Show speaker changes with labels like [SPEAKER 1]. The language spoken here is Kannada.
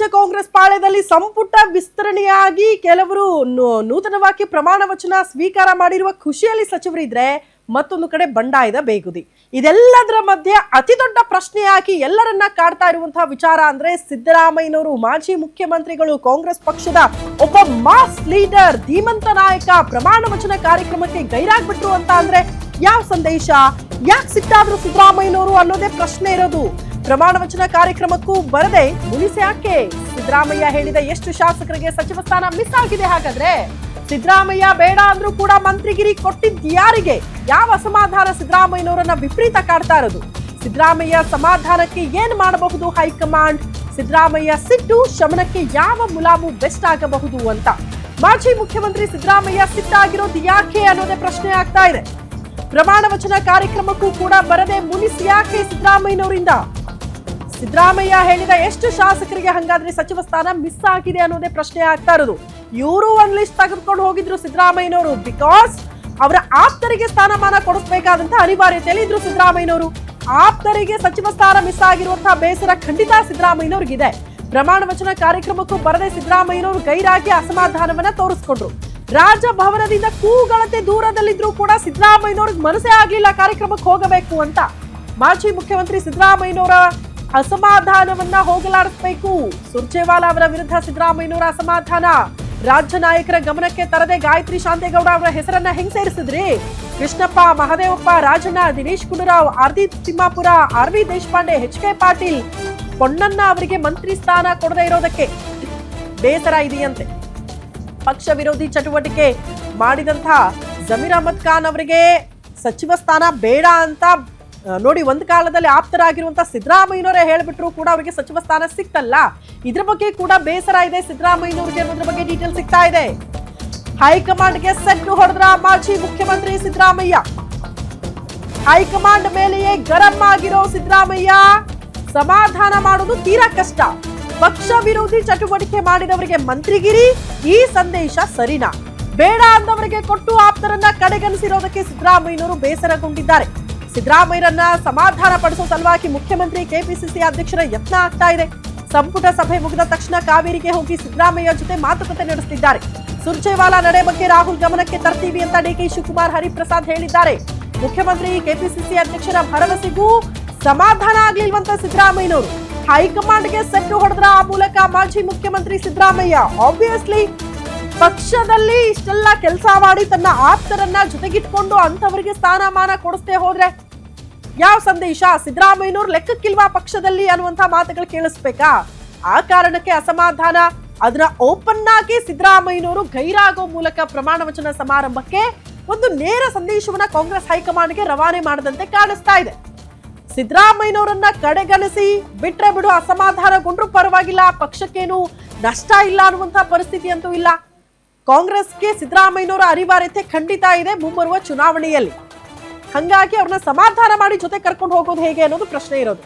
[SPEAKER 1] ರಾಜ್ಯ ಕಾಂಗ್ರೆಸ್ ಪಾಳ್ಯದಲ್ಲಿ ಸಂಪುಟ ವಿಸ್ತರಣೆಯಾಗಿ ಕೆಲವರು ನೂತನವಾಗಿ ಪ್ರಮಾಣ ವಚನ ಸ್ವೀಕಾರ ಮಾಡಿರುವ ಖುಷಿಯಲ್ಲಿ ಸಚಿವರಿದ್ರೆ, ಮತ್ತೊಂದು ಕಡೆ ಬಂಡಾಯದ ಬೇಗುದಿ. ಇದೆಲ್ಲದರ ಮಧ್ಯೆ ಅತಿ ದೊಡ್ಡ ಪ್ರಶ್ನೆಯಾಗಿ ಎಲ್ಲರನ್ನ ಕಾಡ್ತಾ ಇರುವಂತಹ ವಿಚಾರ ಅಂದ್ರೆ ಸಿದ್ದರಾಮಯ್ಯನವರು, ಮಾಜಿ ಮುಖ್ಯಮಂತ್ರಿಗಳು, ಕಾಂಗ್ರೆಸ್ ಪಕ್ಷದ ಒಬ್ಬ ಮಾಸ್ ಲೀಡರ್, ಧೀಮಂತ ನಾಯಕ ಪ್ರಮಾಣ ವಚನ ಕಾರ್ಯಕ್ರಮಕ್ಕೆ ಗೈರಾಗ್ಬಿಟ್ರು ಅಂತ ಅಂದ್ರೆ ಯಾವ ಸಂದೇಶ? ಯಾಕೆ ಸಿಟ್ಟಾದ್ರು ಸಿದ್ದರಾಮಯ್ಯನವರು ಅನ್ನೋದೇ ಪ್ರಶ್ನೆ ಇರೋದು. ಪ್ರಮಾಣ ವಚನ ಕಾರ್ಯಕ್ರಮಕ್ಕೂ ಬರದೆ ಮುನಿಸಿ ಯಾಕೆ? ಸಿದ್ದರಾಮಯ್ಯ ಹೇಳಿದ ಎಷ್ಟು ಶಾಸಕರಿಗೆ ಸಚಿವ ಸ್ಥಾನ ಮಿಸ್ ಆಗಿದೆ? ಹಾಗಾದ್ರೆ ಸಿದ್ದರಾಮಯ್ಯ ಬೇಡ ಅಂದ್ರೂ ಕೂಡ ಮಂತ್ರಿಗಿರಿ ಕೊಟ್ಟಿದ್ದ ಯಾರಿಗೆ? ಯಾವ ಅಸಮಾಧಾನ ಸಿದ್ದರಾಮಯ್ಯನವರನ್ನ ವಿಪರೀತ ಕಾಡ್ತಾ ಇರೋದು? ಸಿದ್ದರಾಮಯ್ಯ ಸಮಾಧಾನಕ್ಕೆ ಏನ್ ಮಾಡಬಹುದು ಹೈಕಮಾಂಡ್? ಸಿದ್ದರಾಮಯ್ಯ ಸಿಟ್ಟು ಶಮನಕ್ಕೆ ಯಾವ ಮುಲಾಮು ಬೆಸ್ಟ್ ಆಗಬಹುದು ಅಂತ ಮಾಜಿ ಮುಖ್ಯಮಂತ್ರಿ ಸಿದ್ದರಾಮಯ್ಯ ಸಿಟ್ಟಾಗಿರೋದು ಯಾಕೆ ಅನ್ನೋದೇ ಪ್ರಶ್ನೆ ಆಗ್ತಾ ಇದೆ. ಪ್ರಮಾಣ ವಚನ ಕಾರ್ಯಕ್ರಮಕ್ಕೂ ಕೂಡ ಬರದೆ ಮುನಿಸಿ ಯಾಕೆ ಸಿದ್ದರಾಮಯ್ಯನವರಿಂದ? ಸಿದ್ದರಾಮಯ್ಯ ಹೇಳಿದ ಎಷ್ಟು ಶಾಸಕರಿಗೆ ಹಂಗಾದ್ರೆ ಸಚಿವ ಸ್ಥಾನ ಮಿಸ್ ಆಗಿದೆ ಅನ್ನೋದೇ ಪ್ರಶ್ನೆ ಆಗ್ತಾ ಇರೋದು. ಇವರು ಒಂದ್ ಲಿಸ್ಟ್ ತೆಗೆದುಕೊಂಡು ಹೋಗಿದ್ರು ಸಿದ್ದರಾಮಯ್ಯನವರು, ಬಿಕಾಸ್ ಅವರ ಆಪ್ತರಿಗೆ ಸ್ಥಾನಮಾನ ಕೊಡಿಸಬೇಕಾದಂತ ಅನಿವಾರ್ಯತೆಯಲ್ಲಿ ಇದ್ರು ಸಿದ್ದರಾಮಯ್ಯನವರು. ಆಪ್ತರಿಗೆ ಸಚಿವ ಸ್ಥಾನ ಮಿಸ್ ಆಗಿರುವಂತಹ ಬೇಸರ ಖಂಡಿತ ಸಿದ್ದರಾಮಯ್ಯನವ್ರಿಗಿದೆ. ಪ್ರಮಾಣ ವಚನ ಕಾರ್ಯಕ್ರಮಕ್ಕೂ ಬರದೆ ಸಿದ್ದರಾಮಯ್ಯನವರು ಗೈರಾಗಿ ಅಸಮಾಧಾನವನ್ನ ತೋರಿಸ್ಕೊಂಡ್ರು. ರಾಜಭವನದಿಂದ ಕೂಗಳತೆ ದೂರದಲ್ಲಿದ್ರು ಕೂಡ ಸಿದ್ದರಾಮಯ್ಯನವ್ರಿಗೆ ಮನಸ್ಸೇ ಆಗ್ಲಿಲ್ಲ ಕಾರ್ಯಕ್ರಮಕ್ಕೆ ಹೋಗಬೇಕು ಅಂತ. ಮಾಜಿ ಮುಖ್ಯಮಂತ್ರಿ ಸಿದ್ದರಾಮಯ್ಯನವರ ಅಸಮಾಧಾನವನ್ನ ಹೋಗಲಾಡಿಸಬೇಕು. ಸುರ್ಜೇವಾಲಾ ಅವರ ವಿರುದ್ಧ ಸಿದ್ದರಾಮಯ್ಯನವರ ಅಸಮಾಧಾನ ರಾಜ್ಯ ನಾಯಕರ ಗಮನಕ್ಕೆ ತರದೆ ಗಾಯತ್ರಿ ಶಾಂತೇಗೌಡ ಅವರ ಹೆಸರನ್ನ ಹೆಂಗ್ ಸೇರಿಸಿದ್ರಿ? ಕೃಷ್ಣಪ್ಪ, ಮಹದೇವಪ್ಪ, ರಾಜಣ್ಣ, ದಿನೇಶ್ ಗುಂಡೂರಾವ್, ಆರ್ದೀಪ್ ತಿಮ್ಮಾಪುರ, ಆರ್.ವಿ. ದೇಶಪಾಂಡೆ, ಎಚ್.ಕೆ. ಪಾಟೀಲ್, ಪೊನ್ನಣ್ಣ ಅವರಿಗೆ ಮಂತ್ರಿ ಸ್ಥಾನ ಕೊಡದೇ ಇರೋದಕ್ಕೆ ಬೇಸರ ಇದೆಯಂತೆ. ಪಕ್ಷ ವಿರೋಧಿ ಚಟುವಟಿಕೆ ಮಾಡಿದಂತಹ ಜಮೀರ್ ಅಹಮದ್ ಖಾನ್ ಅವರಿಗೆ ಸಚಿವ ಸ್ಥಾನ ಬೇಡ ಅಂತ ನೋಡಿ ಒಂದು ಕಾಲದಲ್ಲಿ ಆಪ್ತರಾಗಿರುವಂತಹ ಸಿದ್ದರಾಮಯ್ಯನವರೇ ಹೇಳ್ಬಿಟ್ರು ಕೂಡ ಅವರಿಗೆ ಸಚಿವ ಸ್ಥಾನ ಸಿಕ್ತಲ್ಲ. ಇದ್ರ ಬಗ್ಗೆ ಕೂಡ ಬೇಸರ ಇದೆ ಸಿದ್ದರಾಮಯ್ಯನವರಿಗೆ ಅನ್ನೋದ್ರ ಬಗ್ಗೆ ಡೀಟೇಲ್ ಸಿಗ್ತಾ ಇದೆ. ಹೈಕಮಾಂಡ್ಗೆ ಸೆಟ್ಟು ಹೊಡೆದ್ರ ಮಾಜಿ ಮುಖ್ಯಮಂತ್ರಿ ಸಿದ್ದರಾಮಯ್ಯ. ಹೈಕಮಾಂಡ್ ಮೇಲೆಯೇ ಗರಂ ಆಗಿರೋ ಸಿದ್ದರಾಮಯ್ಯ ಸಮಾಧಾನ ಮಾಡೋದು ತೀರಾ ಕಷ್ಟ. ಪಕ್ಷ ವಿರೋಧಿ ಚಟುವಟಿಕೆ ಮಾಡಿದವರಿಗೆ ಮಂತ್ರಿಗಿರಿ, ಈ ಸಂದೇಶ ಸರಿನಾ? ಬೇಡ ಅಂದವರಿಗೆ ಕೊಟ್ಟು ಆಪ್ತರನ್ನ ಕಡೆಗಣಿಸಿರೋದಕ್ಕೆ ಸಿದ್ದರಾಮಯ್ಯನವರು ಬೇಸರಗೊಂಡಿದ್ದಾರೆ. ಸಿದ್ದರಾಮಯ್ಯರನ್ನ ಸಮಾಧಾನ ಪಡಿಸೋ ಸಲುವಾಗಿ ಮುಖ್ಯಮಂತ್ರಿ ಕೆಪಿಸಿಸಿ ಅಧ್ಯಕ್ಷರ ಯತ್ನ ಆಗ್ತಾ ಇದೆ. ಸಂಪುಟ ಸಭೆ ಮುಗಿದ ತಕ್ಷಣ ಕಾವೇರಿಗೆ ಹೋಗಿ ಸಿದ್ದರಾಮಯ್ಯ ಜೊತೆ ಮಾತುಕತೆ ನಡೆಸುತ್ತಿದ್ದಾರೆ. ಸುರ್ಜೇವಾಲಾ ನಡೆ ಬಗ್ಗೆ ರಾಹುಲ್ ಗಮನಕ್ಕೆ ತರ್ತೀವಿ ಅಂತ ಡಿಕೆ ಶಿವಕುಮಾರ್, ಹರಿಪ್ರಸಾದ್ ಹೇಳಿದ್ದಾರೆ. ಮುಖ್ಯಮಂತ್ರಿ ಕೆಪಿಸಿಸಿ ಅಧ್ಯಕ್ಷರ ಭರವಸೆಗೂ ಸಮಾಧಾನ ಆಗ್ಲಿಲ್ವಂತ ಸಿದ್ದರಾಮಯ್ಯನವರು. ಹೈಕಮಾಂಡ್ಗೆ ಸೆಟ್ಟು ಹೊಡೆದ್ರ ಆ ಮೂಲಕ ಮಾಜಿ ಮುಖ್ಯಮಂತ್ರಿ ಸಿದ್ದರಾಮಯ್ಯ ಆಬ್ವಿಯಸ್ಲಿ ಪಕ್ಷದಲ್ಲಿ ಇಷ್ಟೆಲ್ಲ ಕೆಲಸ ಮಾಡಿ ತನ್ನ ಆಪ್ತರನ್ನ ಜೊತೆಗಿಟ್ಕೊಂಡು ಅಂತವರಿಗೆ ಸ್ಥಾನಮಾನ ಕೊಡಿಸ್ತೇ ಹೋದ್ರೆ ಯಾವ ಸಂದೇಶ? ಸಿದ್ದರಾಮಯ್ಯನವ್ರು ಲೆಕ್ಕಕ್ಕಿಲ್ವಾ ಪಕ್ಷದಲ್ಲಿ ಅನ್ನುವಂತ ಮಾತುಗಳು ಕೇಳಿಸ್ಬೇಕಾ? ಆ ಕಾರಣಕ್ಕೆ ಅಸಮಾಧಾನ, ಅದನ್ನ ಓಪನ್ ಆಗಿ ಸಿದ್ದರಾಮಯ್ಯನವರು ಗೈರಾಗೋ ಮೂಲಕ ಪ್ರಮಾಣ ವಚನ ಸಮಾರಂಭಕ್ಕೆ ಒಂದು ನೇರ ಸಂದೇಶವನ್ನ ಕಾಂಗ್ರೆಸ್ ಹೈಕಮಾಂಡ್ಗೆ ರವಾನೆ ಮಾಡದಂತೆ ಕಾಣಿಸ್ತಾ ಇದೆ. ಸಿದ್ದರಾಮಯ್ಯನವರನ್ನ ಕಡೆಗಣಿಸಿ ಬಿಟ್ರೆ ಬಿಡು, ಅಸಮಾಧಾನಗೊಂಡ್ರು ಪರವಾಗಿಲ್ಲ, ಪಕ್ಷಕ್ಕೇನು ನಷ್ಟ ಇಲ್ಲ ಅನ್ನುವಂತಹ ಪರಿಸ್ಥಿತಿ ಅಂತೂ ಇಲ್ಲ. ಕಾಂಗ್ರೆಸ್ಗೆ ಸಿದ್ದರಾಮಯ್ಯನವರ ಅನಿವಾರ್ಯತೆ ಖಂಡಿತ ಇದೆ ಮುಂಬರುವ ಚುನಾವಣೆಯಲ್ಲಿ. ಹಂಗಾಗಿ ಅವ್ರನ್ನ ಸಮಾಧಾನ ಮಾಡಿ ಜೊತೆ ಕರ್ಕೊಂಡು ಹೋಗೋದು ಹೇಗೆ ಅನ್ನೋದು ಪ್ರಶ್ನೆ ಇರೋದು.